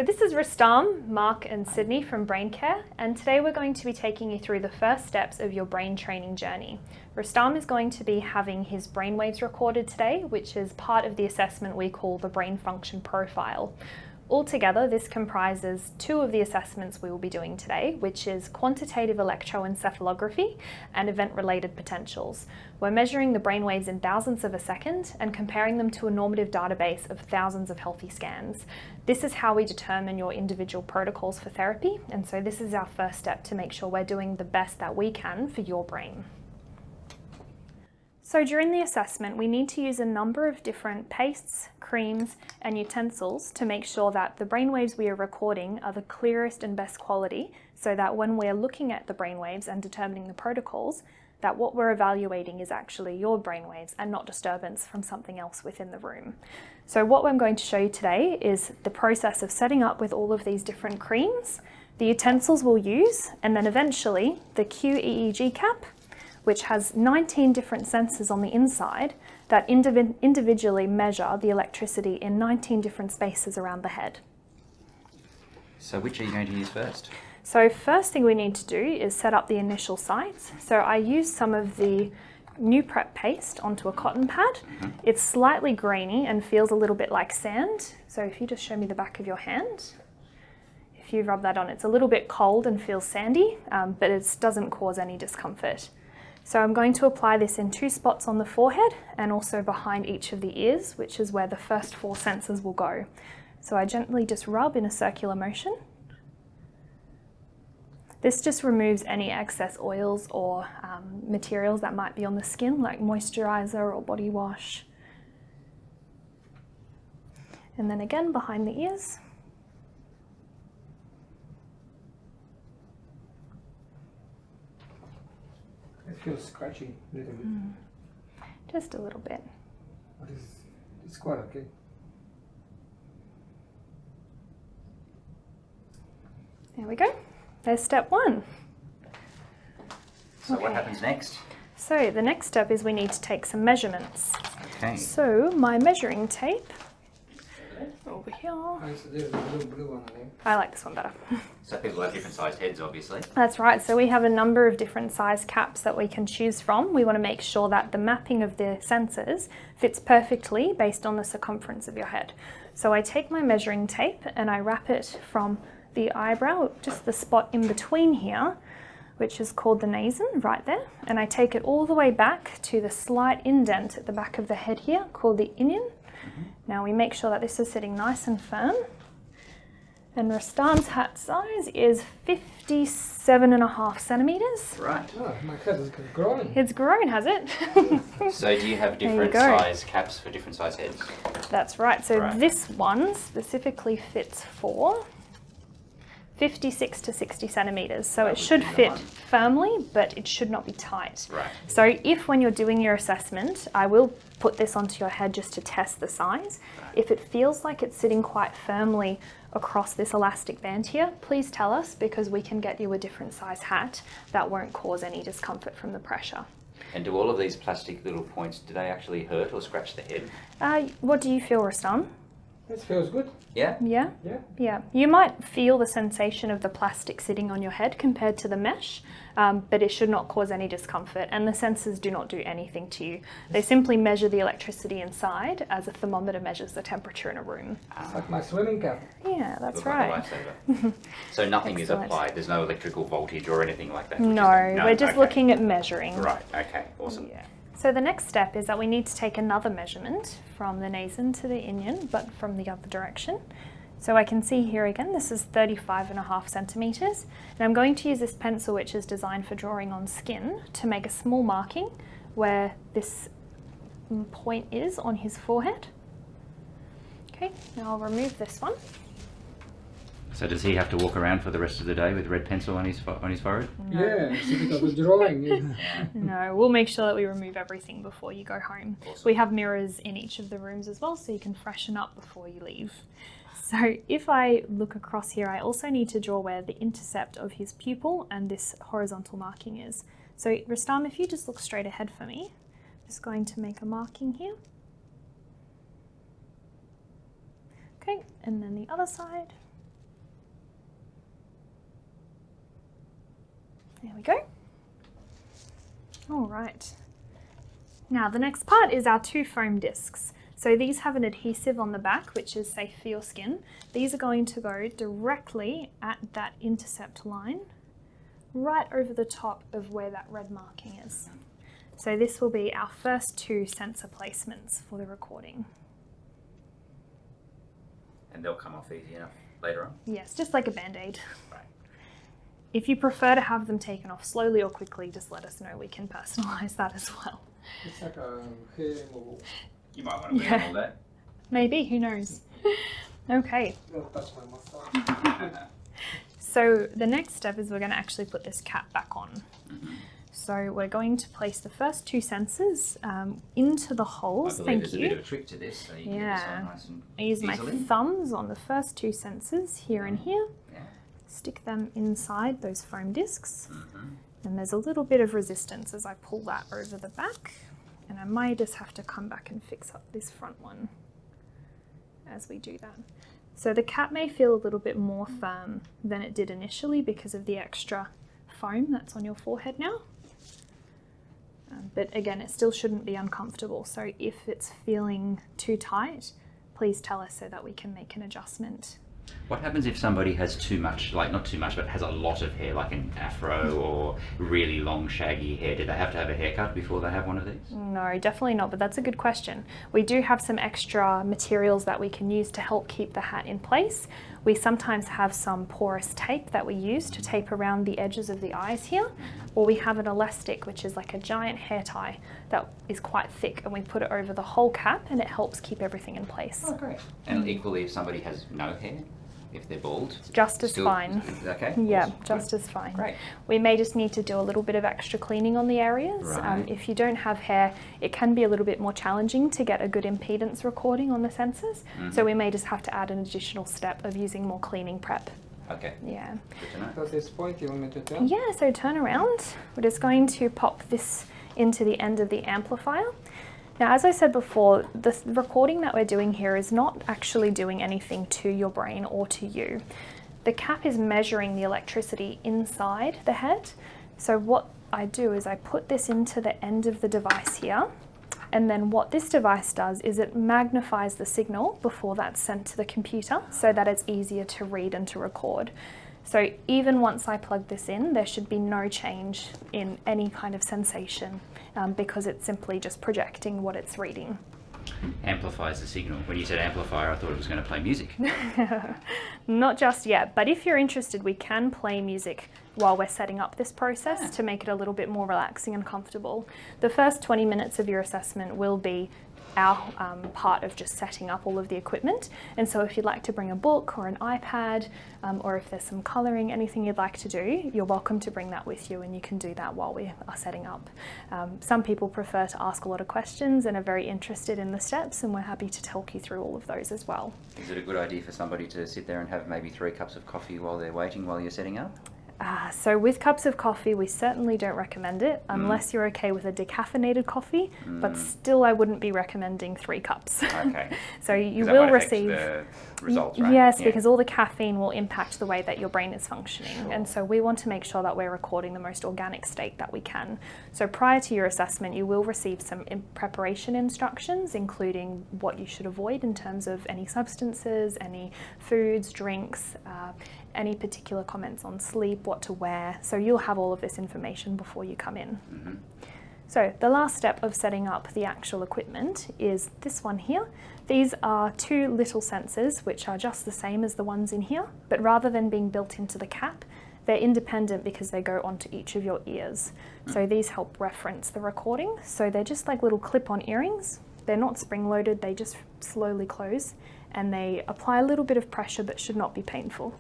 this is Rustam, Mark and Sydney from Brain Care, and today we're going to be taking you through the first steps of your brain training journey. Rustam is going to be having his brainwaves recorded today, which is part of the assessment we call the brain function profile. Altogether, this comprises two of the assessments we will be doing today, which is quantitative electroencephalography and event-related potentials. We're measuring the brainwaves in thousandths of a second and comparing them to a normative database of thousands of healthy scans. This is how we determine your individual protocols for therapy, and so this is our first step to make sure we're doing the best that we can for your brain. So during the assessment, we need to use a number of different pastes, creams, and utensils to make sure that the brainwaves we are recording are the clearest and best quality, so that when we're looking at the brainwaves and determining the protocols, that what we're evaluating is actually your brainwaves and not disturbance from something else within the room. So what I'm going to show you today is the process of setting up with all of these different creams, the utensils we'll use, and then eventually the qEEG cap, which has 19 different sensors on the inside that individually measure the electricity in 19 different spaces around the head. So which are you going to use first? So first thing we need to do is set up the initial sites. So I use some of the new prep paste onto a cotton pad. It's slightly grainy and feels a little bit like sand. So if you just show me the back of your hand, if you rub that on, it's a little bit cold and feels sandy, but it doesn't cause any discomfort. So I'm going to apply this in 2 spots on the forehead and also behind each of the ears, which is where the first 4 sensors will go. So I gently just rub in a circular motion. This just removes any excess oils or materials that might be on the skin, like moisturizer or body wash. And then again behind the ears. It feels scratchy a little bit. Just a little bit. But it's quite okay. There we go. There's step 1. So what happens next? So the next step is we need to take some measurements. Okay. So my measuring tape over here. There's a blue one there. I like this one better. So people have different sized heads, obviously. That's right. So we have a number of different size caps that we can choose from. We want to make sure that the mapping of the sensors fits perfectly based on the circumference of your head. So I take my measuring tape and I wrap it from the eyebrow, just the spot in between here, which is called the nasion, right there. And I take it all the way back to the slight indent at the back of the head here, called the inion. Now we make sure that this is sitting nice and firm. And Rustam's hat size is 57.5 centimeters. Right. Oh, my head is growing. It's grown, has it? So do you have There you different go. size caps for different size heads? That's right. So Right. this one specifically fits for 56 to 60 centimeters. So That it would should be the fit one. firmly, but it should not be tight. Right. So if when you're doing your assessment, I will put this onto your head just to test the size. If it feels like it's sitting quite firmly across this elastic band here, please tell us, because we can get you a different size hat that won't cause any discomfort from the pressure. And do all of these plastic little points, do they actually hurt or scratch the head? What do you feel, Rustam? It feels good. Yeah? Yeah? Yeah. Yeah, you might feel the sensation of the plastic sitting on your head compared to the mesh, but it should not cause any discomfort, and the sensors do not do anything to you. They simply measure the electricity inside as a thermometer measures the temperature in a room. It's like my swimming cap. Yeah, that's Look right. like a lifesaver. So nothing is Excellent. applied, there's no electrical voltage or anything like that? which is No, we're just okay. looking at measuring. Right, okay, awesome. Yeah. So the next step is that we need to take another measurement from the nasion to the inion, but from the other direction. So I can see here again, this is 35.5 centimeters. And I'm going to use this pencil, which is designed for drawing on skin, to make a small marking where this point is on his forehead. Okay, now I'll remove this one. So does he have to walk around for the rest of the day with red pencil on his forehead? No. Yeah, it's a bit of a drawing. No, we'll make sure that we remove everything before you go home. Awesome. We have mirrors in each of the rooms as well, so you can freshen up before you leave. So if I look across here, I also need to draw where the intercept of his pupil and this horizontal marking is. So Rustam, if you just look straight ahead for me, I'm just going to make a marking here. Okay, and then the other side. There we go. All right. Now the next part is our 2 foam discs. So these have an adhesive on the back, which is safe for your skin. These are going to go directly at that intercept line, right over the top of where that red marking is. So this will be our first 2 sensor placements for the recording. And they'll come off easy enough later on? Yes, just like a band-aid. Right. If you prefer to have them taken off slowly or quickly, just let us know. We can personalize that as well. It's like a hair removal. You might want to wear them all day. Maybe, who knows? Okay. Don't touch my mustache. So the next step is we're going to actually put this cap back on. So we're going to place the first 2 sensors into the holes. I believe Thank there's you. a bit of a trick to this, so you can get this on nice and I use my easily. thumbs on the first 2 sensors here and here. Yeah. Stick them inside those foam discs. And there's a little bit of resistance as I pull that over the back. And I might just have to come back and fix up this front one as we do that. So the cap may feel a little bit more firm than it did initially because of the extra foam that's on your forehead now. But again, it still shouldn't be uncomfortable. So if it's feeling too tight, please tell us so that we can make an adjustment. What happens if somebody has too much, like not too much, but has a lot of hair, like an afro or really long shaggy hair? Do they have to have a haircut before they have one of these? No, definitely not, but that's a good question. We do have some extra materials that we can use to help keep the hat in place. We sometimes have some porous tape that we use to tape around the edges of the eyes here, or we have an elastic, which is like a giant hair tie that is quite thick, and we put it over the whole cap and it helps keep everything in place. Oh, great. And equally, if somebody has no hair, if they're bald, Just as still, fine. Is it okay? Yeah, Awesome. just as fine. Great. We may just need to do a little bit of extra cleaning on the areas. Right. If you don't have hair, it can be a little bit more challenging to get a good impedance recording on the sensors. So we may just have to add an additional step of using more cleaning prep. Okay. Yeah. Good to know. So at this point, you want me to turn? Yeah, so turn around. We're just going to pop this into the end of the amplifier. Now, as I said before, the recording that we're doing here is not actually doing anything to your brain or to you. The cap is measuring the electricity inside the head. So what I do is I put this into the end of the device here, and then what this device does is it magnifies the signal before that's sent to the computer so that it's easier to read and to record. So even once I plug this in, there should be no change in any kind of sensation because it's simply just projecting what it's reading. Amplifies the signal. When you said amplifier, I thought it was going to play music. Not just yet, but if you're interested, we can play music while we're setting up this process to make it a little bit more relaxing and comfortable. The first 20 minutes of your assessment will be our part of just setting up all of the equipment. And so if you'd like to bring a book or an iPad, or if there's some colouring, anything you'd like to do, you're welcome to bring that with you, and you can do that while we are setting up. Some people prefer to ask a lot of questions and are very interested in the steps, and we're happy to talk you through all of those as well. Is it a good idea for somebody to sit there and have maybe 3 cups of coffee while they're waiting, while you're setting up? So with cups of coffee, we certainly don't recommend it unless you're okay with a decaffeinated coffee, but still I wouldn't be recommending 3 cups. Okay. So you 'Cause that will might affect receive... the results, right? Yes, Yeah. because all the caffeine will impact the way that your brain is functioning. And so we want to make sure that we're recording the most organic state that we can. So prior to your assessment, you will receive some preparation instructions, including what you should avoid in terms of any substances, any foods, drinks, any particular comments on sleep, what to wear. So you'll have all of this information before you come in. So the last step of setting up the actual equipment is this one here. These are 2 little sensors, which are just the same as the ones in here, but rather than being built into the cap, they're independent because they go onto each of your ears. So these help reference the recording. So they're just like little clip-on earrings. They're not spring-loaded, they just slowly close, and they apply a little bit of pressure but should not be painful.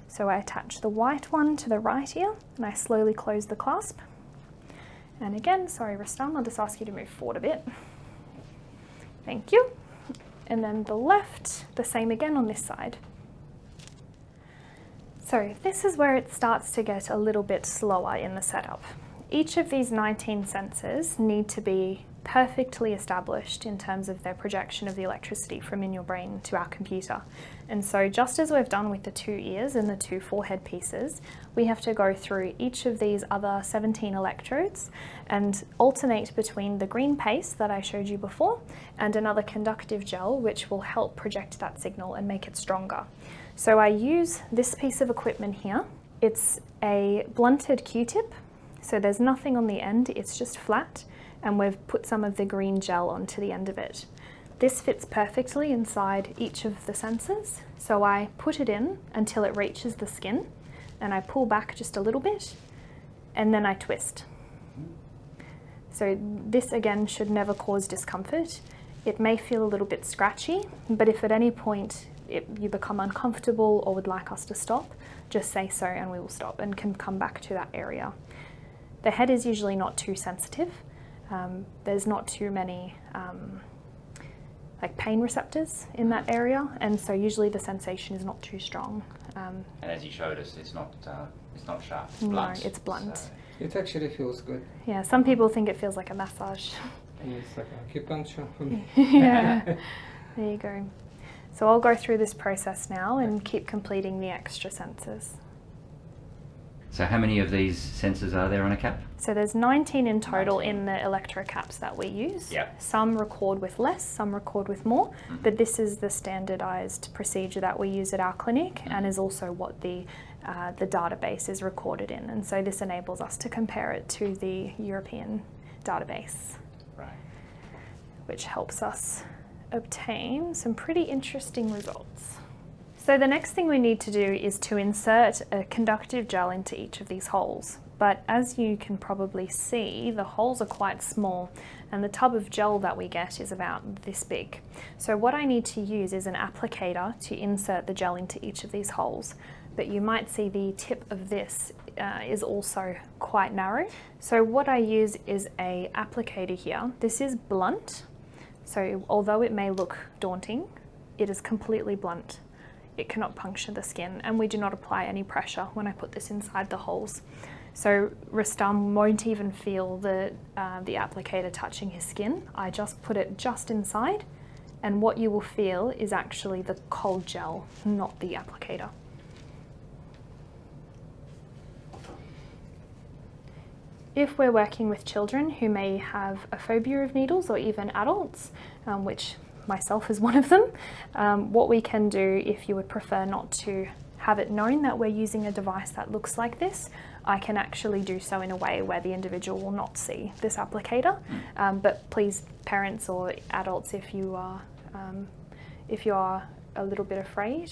So I attach the white one to the right ear, and I slowly close the clasp. And again, sorry Rustam, I'll just ask you to move forward a bit. Thank you. And then the left, the same again on this side. So this is where it starts to get a little bit slower in the setup. Each of these 19 sensors need to be perfectly established in terms of their projection of the electricity from in your brain to our computer. And so just as we've done with the 2 ears and the 2 forehead pieces, we have to go through each of these other 17 electrodes and alternate between the green paste that I showed you before and another conductive gel which will help project that signal and make it stronger. So I use this piece of equipment here. It's a blunted Q-tip, so there's nothing on the end, it's just flat, and we've put some of the green gel onto the end of it. This fits perfectly inside each of the sensors, so I put it in until it reaches the skin, and I pull back just a little bit, and then I twist. So this again should never cause discomfort. It may feel a little bit scratchy, but if at any point you become uncomfortable or would like us to stop, just say so and we will stop and can come back to that area. The head is usually not too sensitive. There's not too many like pain receptors in that area, and so usually the sensation is not too strong. And as you showed us, it's not sharp. It's No, blunt. it's blunt. So, It actually feels good. Yeah, some people think it feels like a massage. And it's like acupuncture for me. Yeah, there you go. So I'll go through this process now and keep completing the extra sensors. so how many of these sensors are there on a cap? So there's 19 in total in the electro caps that we use. Yep. Some record with less, some record with more, but this is the standardized procedure that we use at our clinic and is also what the database is recorded in. And so this enables us to compare it to the European database, Right. which helps us obtain some pretty interesting results. So the next thing we need to do is to insert a conductive gel into each of these holes. But as you can probably see, the holes are quite small and the tub of gel that we get is about this big. So what I need to use is an applicator to insert the gel into each of these holes. But you might see the tip of this is also quite narrow. So what I use is a applicator here. This is blunt. So although it may look daunting, it is completely blunt. It cannot puncture the skin, and we do not apply any pressure when I put this inside the holes. So Rustam won't even feel the applicator touching his skin. I just put it just inside, and what you will feel is actually the cold gel, not the applicator. If we're working with children who may have a phobia of needles, or even adults, which myself is one of them, what we can do, if you would prefer not to have it known that we're using a device that looks like this, I can actually do so in a way where the individual will not see this applicator. But please, parents or adults, if you are a little bit afraid,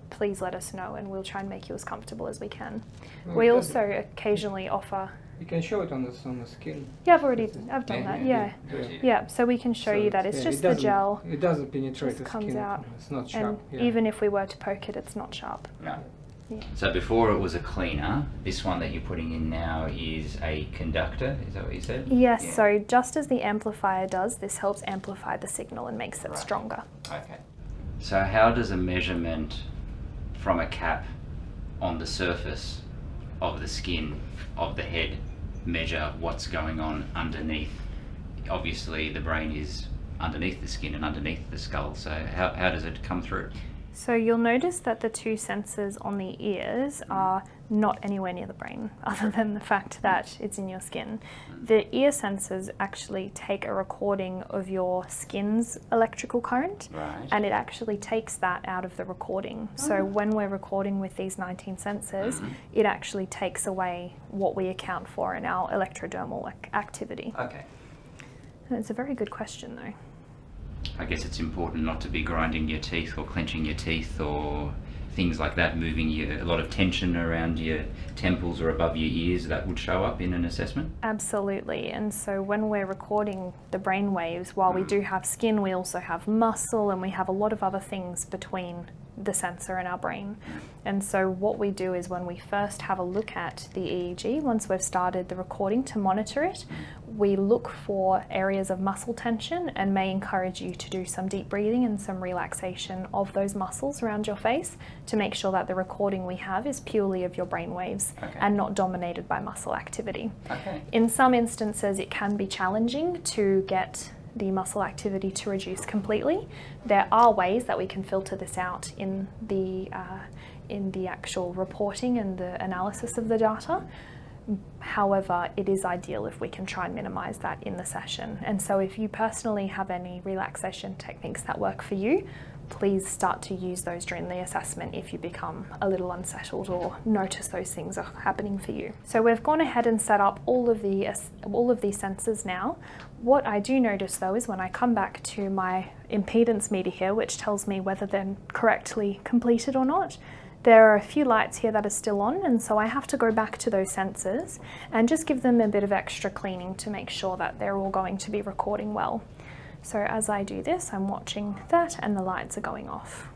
please let us know and we'll try and make you as comfortable as we can. Well, We also occasionally offer... You can show it on the skin. Yeah, I've done that, yeah. Yeah, so we can show So you that it's yeah, just it the doesn't- gel, It doesn't penetrate just the comes skin. out, It's not and sharp. Yeah. even if we were to poke it, it's not sharp. No. Yeah. So before it was a cleaner, this one that you're putting in now is a conductor, is that what you said? Yes, Yeah. so just as the amplifier does, this helps amplify the signal and makes it Right. stronger. Okay. So how does a measurement from a cap on the surface of the skin of the head measure what's going on underneath? Obviously the brain is underneath the skin and underneath the skull, so how does it come through? So you'll notice that the 2 sensors on the ears are not anywhere near the brain, other than the fact that it's in your skin. The ear sensors actually take a recording of your skin's electrical current, Right. and it actually takes that out of the recording. So when we're recording with these 19 sensors, it actually takes away what we account for in our electrodermal activity. Okay. And it's a very good question though. I guess it's important not to be grinding your teeth or clenching your teeth or things like that, moving a lot of tension around your temples or above your ears. That would show up in an assessment? Absolutely, and so when we're recording the brain waves, while we do have skin, we also have muscle and we have a lot of other things between the sensor and our brain. And so what we do is when we first have a look at the EEG, once we've started the recording to monitor it, we look for areas of muscle tension and may encourage you to do some deep breathing and some relaxation of those muscles around your face to make sure that the recording we have is purely of your brain waves and not dominated by muscle activity. In some instances, it can be challenging to get the muscle activity to reduce completely. There are ways that we can filter this out in the actual reporting and the analysis of the data. However, it is ideal if we can try and minimize that in the session. And so if you personally have any relaxation techniques that work for you, please start to use those during the assessment if you become a little unsettled or notice those things are happening for you. So we've gone ahead and set up all of these sensors now. What I do notice though is when I come back to my impedance meter here, which tells me whether they're correctly completed or not, there are a few lights here that are still on, and so I have to go back to those sensors and just give them a bit of extra cleaning to make sure that they're all going to be recording well. So as I do this, I'm watching that and the lights are going off.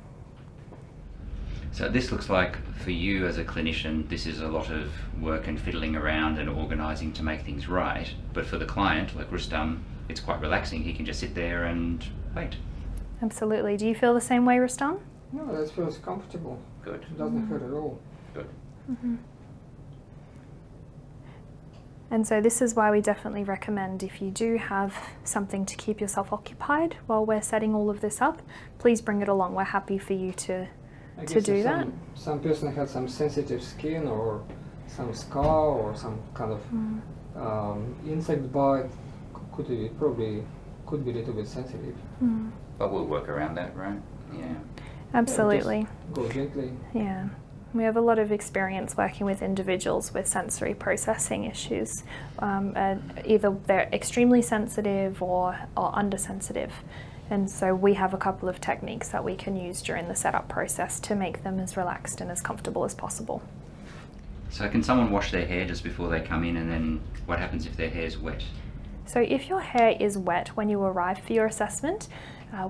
So this looks like, for you as a clinician, this is a lot of work and fiddling around and organising to make things right. But for the client, like Rustam, it's quite relaxing. He can just sit there and wait. Absolutely. Do you feel the same way, Rustam? No, that feels comfortable. Good. It doesn't hurt at all. Good. And so this is why we definitely recommend, if you do have something to keep yourself occupied while we're setting all of this up, please bring it along. We're happy for you to do that. Some person had some sensitive skin or some scar or some kind of insect bite. Could be a little bit sensitive. But we'll work around that, right? Yeah. Absolutely. Yeah, go gently. Yeah. We have a lot of experience working with individuals with sensory processing issues. Either they're extremely sensitive or undersensitive. And so we have a couple of techniques that we can use during the setup process to make them as relaxed and as comfortable as possible. So can someone wash their hair just before they come in, and then what happens if their hair's wet? So if your hair is wet when you arrive for your assessment,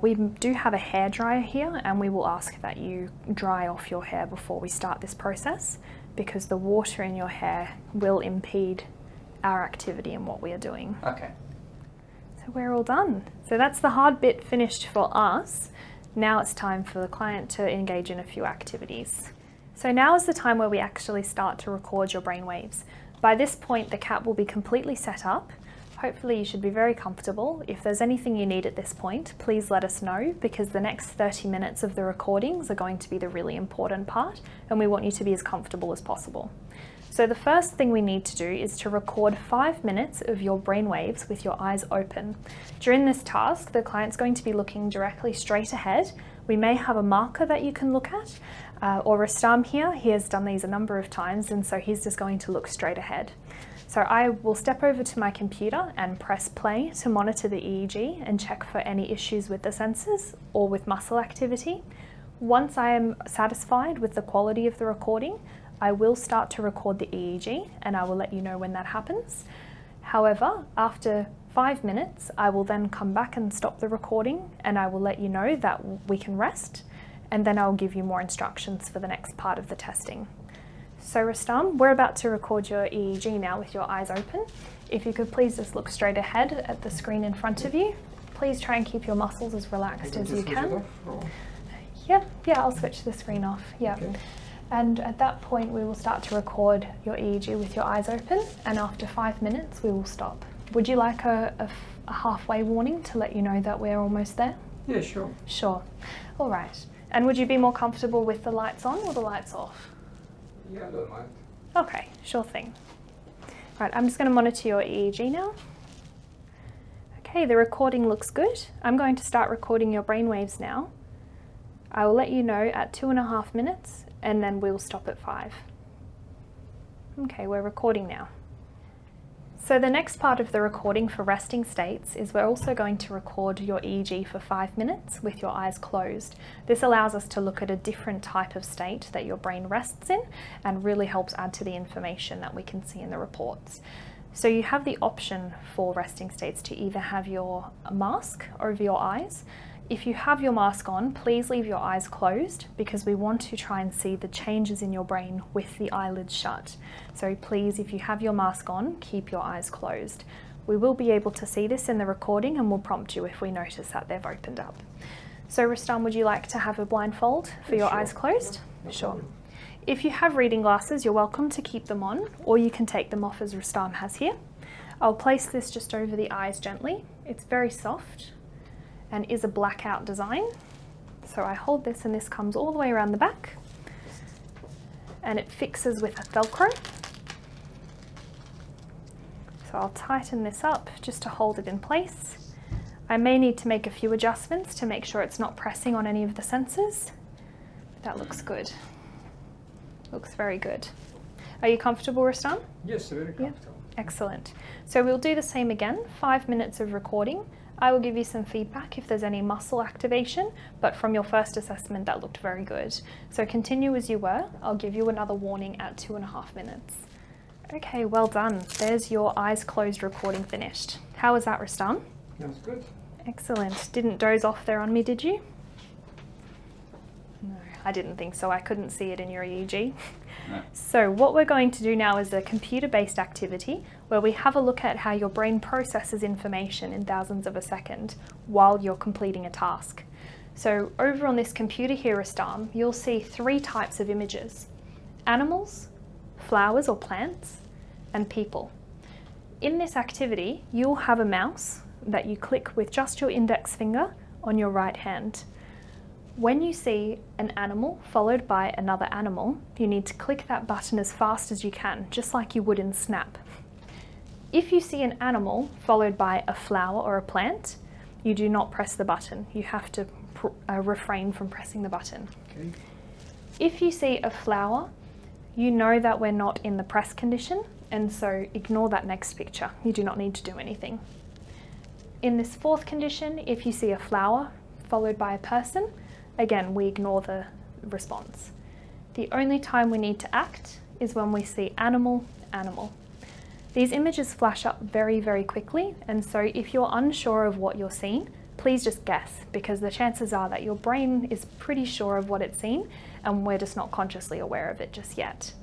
we do have a hair dryer here, and we will ask that you dry off your hair before we start this process, because the water in your hair will impede our activity and what we are doing. Okay. So we're all done. So that's the hard bit finished for us. Now it's time for the client to engage in a few activities. So now is the time where we actually start to record your brainwaves. By this point, the cap will be completely set up. Hopefully you should be very comfortable. If there's anything you need at this point, please let us know, because the next 30 minutes of the recordings are going to be the really important part, and we want you to be as comfortable as possible. So the first thing we need to do is to record 5 minutes of your brainwaves with your eyes open. During this task, the client's going to be looking directly straight ahead. We may have a marker that you can look at, or Rustam here, he has done these a number of times, and so he's just going to look straight ahead. So I will step over to my computer and press play to monitor the EEG and check for any issues with the sensors or with muscle activity. Once I am satisfied with the quality of the recording, I will start to record the EEG, and I will let you know when that happens. However, after 5 minutes, I will then come back and stop the recording, and I will let you know that we can rest, and then I'll give you more instructions for the next part of the testing. So Rustam, we're about to record your EEG now with your eyes open. If you could please just look straight ahead at the screen in front of you. Please try and keep your muscles as relaxed as you can. Yeah, I'll switch the screen off. Yeah. Okay. And at that point, we will start to record your EEG with your eyes open, and after 5 minutes, we will stop. Would you like a halfway warning to let you know that we're almost there? Yeah, sure. Sure. All right. And would you be more comfortable with the lights on or the lights off? Yeah, I don't mind. Okay, sure thing. Right, I'm just going to monitor your EEG now. Okay, the recording looks good. I'm going to start recording your brainwaves now. I will let you know at 2.5 minutes, and then we'll stop at 5. Okay, we're recording now. So the next part of the recording for resting states is we're also going to record your EEG for 5 minutes with your eyes closed. This allows us to look at a different type of state that your brain rests in, and really helps add to the information that we can see in the reports. So you have the option for resting states to either have your mask over your eyes. If you have your mask on, please leave your eyes closed, because we want to try and see the changes in your brain with the eyelids shut. So please, if you have your mask on, keep your eyes closed. We will be able to see this in the recording and we'll prompt you if we notice that they've opened up. So Rustam, would you like to have a blindfold for your eyes closed? No Sure. problem. If you have reading glasses, you're welcome to keep them on, or you can take them off as Rustam has here. I'll place this just over the eyes gently. It's very soft and is a blackout design. So I hold this and this comes all the way around the back and it fixes with a Velcro. So I'll tighten this up just to hold it in place. I may need to make a few adjustments to make sure it's not pressing on any of the sensors. That looks good. Looks very good. Are you comfortable, Rustam? Yes, very comfortable. Excellent. So we'll do the same again, 5 minutes of recording. I will give you some feedback if there's any muscle activation, but from your first assessment that looked very good. So continue as you were. I'll give you another warning at 2.5 minutes. Okay, well done. There's your eyes closed recording finished. How was that, Rustam? That's good. Excellent. Didn't doze off there on me, did you? No, I didn't think so. I couldn't see it in your EEG. No. So what we're going to do now is a computer-based activity where we have a look at how your brain processes information in thousandths of a second while you're completing a task. So over on this computer here, Rustam, you'll see 3 types of images: animals, flowers or plants, and people. In this activity, you'll have a mouse that you click with just your index finger on your right hand. When you see an animal followed by another animal, you need to click that button as fast as you can, just like you would in Snap. If you see an animal followed by a flower or a plant, you do not press the button. You have to refrain from pressing the button. Okay. If you see a flower, you know that we're not in the press condition, and so ignore that next picture. You do not need to do anything. In this 4th condition, if you see a flower followed by a person, again, we ignore the response. The only time we need to act is when we see animal, animal. These images flash up very, very quickly, and so if you're unsure of what you're seeing, please just guess, because the chances are that your brain is pretty sure of what it's seen, and we're just not consciously aware of it just yet.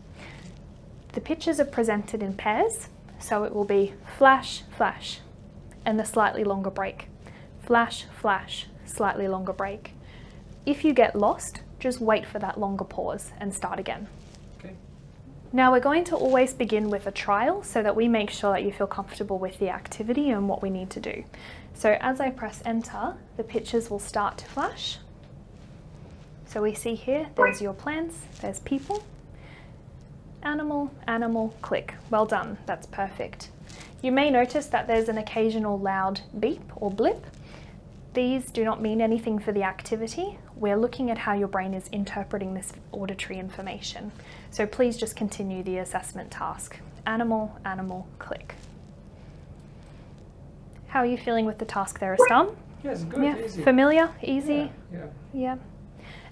The pictures are presented in pairs, so it will be flash, flash, and the slightly longer break. Flash, flash, slightly longer break. If you get lost, just wait for that longer pause and start again. Okay. Now we're going to always begin with a trial so that we make sure that you feel comfortable with the activity and what we need to do. So as I press enter, the pictures will start to flash. So we see here, there's your plants, there's people, animal, animal, click. Well done, that's perfect. You may notice that there's an occasional loud beep or blip. These do not mean anything for the activity. We're looking at how your brain is interpreting this auditory information. So please just continue the assessment task. Animal, animal, click. How are you feeling with the task there, Rustam? Yes, good, Yeah, easy. familiar, easy? Yeah. Yeah.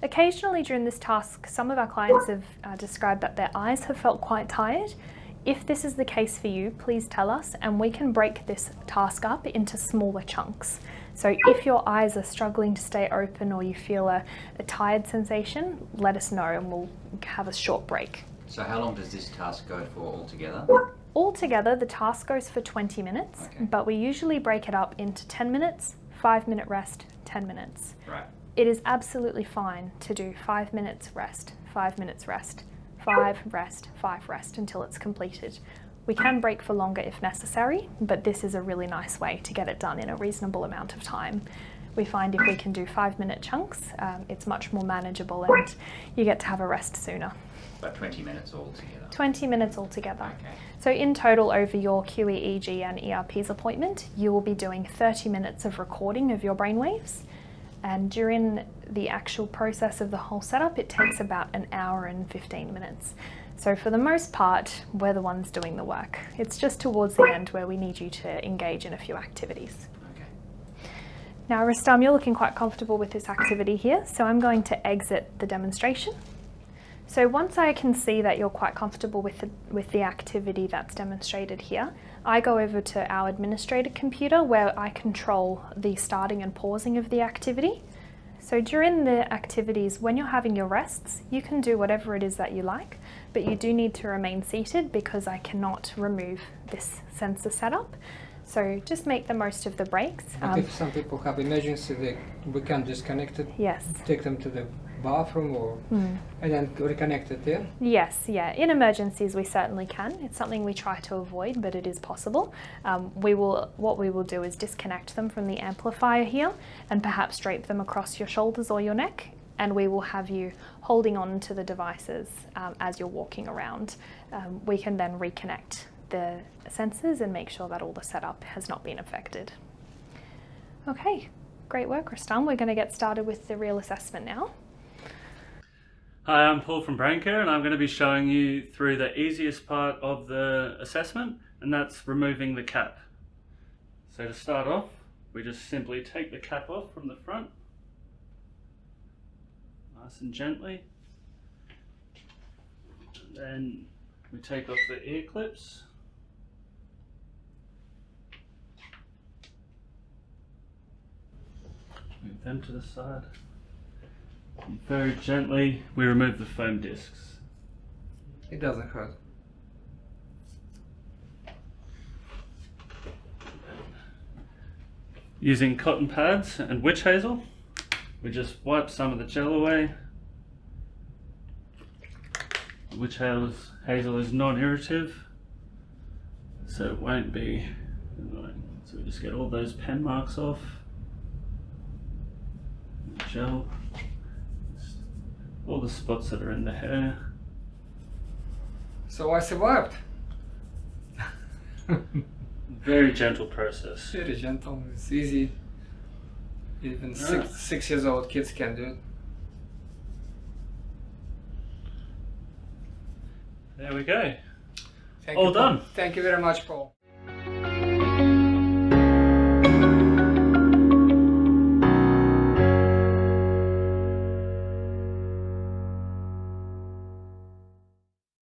Occasionally during this task, some of our clients have described that their eyes have felt quite tired. If this is the case for you, please tell us and we can break this task up into smaller chunks. So if your eyes are struggling to stay open or you feel a tired sensation, let us know and we'll have a short break. So how long does this task go for altogether? Altogether, the task goes for 20 minutes, Okay. but we usually break it up into 10 minutes, 5-minute rest, 10 minutes. Right. It is absolutely fine to do 5 minutes rest, 5 minutes rest, 5 rest, 5 rest until it's completed. We can break for longer if necessary, but this is a really nice way to get it done in a reasonable amount of time. We find if we can do 5-minute chunks, it's much more manageable and you get to have a rest sooner. About 20 minutes altogether. 20 minutes altogether. Okay. So in total over your qEEG and ERPs appointment, you will be doing 30 minutes of recording of your brainwaves. And during the actual process of the whole setup, it takes about an hour and 15 minutes. So for the most part, we're the ones doing the work. It's just towards the end where we need you to engage in a few activities. Okay. Now, Rustam, you're looking quite comfortable with this activity here, so I'm going to exit the demonstration. So once I can see that you're quite comfortable with the activity that's demonstrated here, I go over to our administrator computer where I control the starting and pausing of the activity. So during the activities, when you're having your rests, you can do whatever it is that you like, but you do need to remain seated because I cannot remove this sensor setup. So just make the most of the breaks. But if some people have emergency, we can disconnect it, Yes. take them to the bathroom or and then reconnect it, yeah? Yes, yeah. In emergencies, we certainly can. It's something we try to avoid, but it is possible. What we will do is disconnect them from the amplifier here and perhaps drape them across your shoulders or your neck, and we will have you holding on to the devices as you're walking around. We can then reconnect the sensors and make sure that all the setup has not been affected. Okay, great work, Rustam. We're going to get started with the real assessment now. Hi, I'm Paul from Brain Care, and I'm going to be showing you through the easiest part of the assessment, and that's removing the cap. So to start off, we just simply take the cap off from the front, nice and gently, and then we take off the ear clips. Move them to the side. And very gently, we remove the foam discs. It doesn't hurt. Using cotton pads and witch hazel, we just wipe some of the gel away. Witch hazel is non-irritative, so it won't be annoying. So we just get all those pen marks off. Gel. All the spots that are in the hair. So I survived. Very gentle process. Very gentle, it's easy. Even 6 years old kids can do it. There we go. Thank All you, Paul. done. Thank you very much, Paul.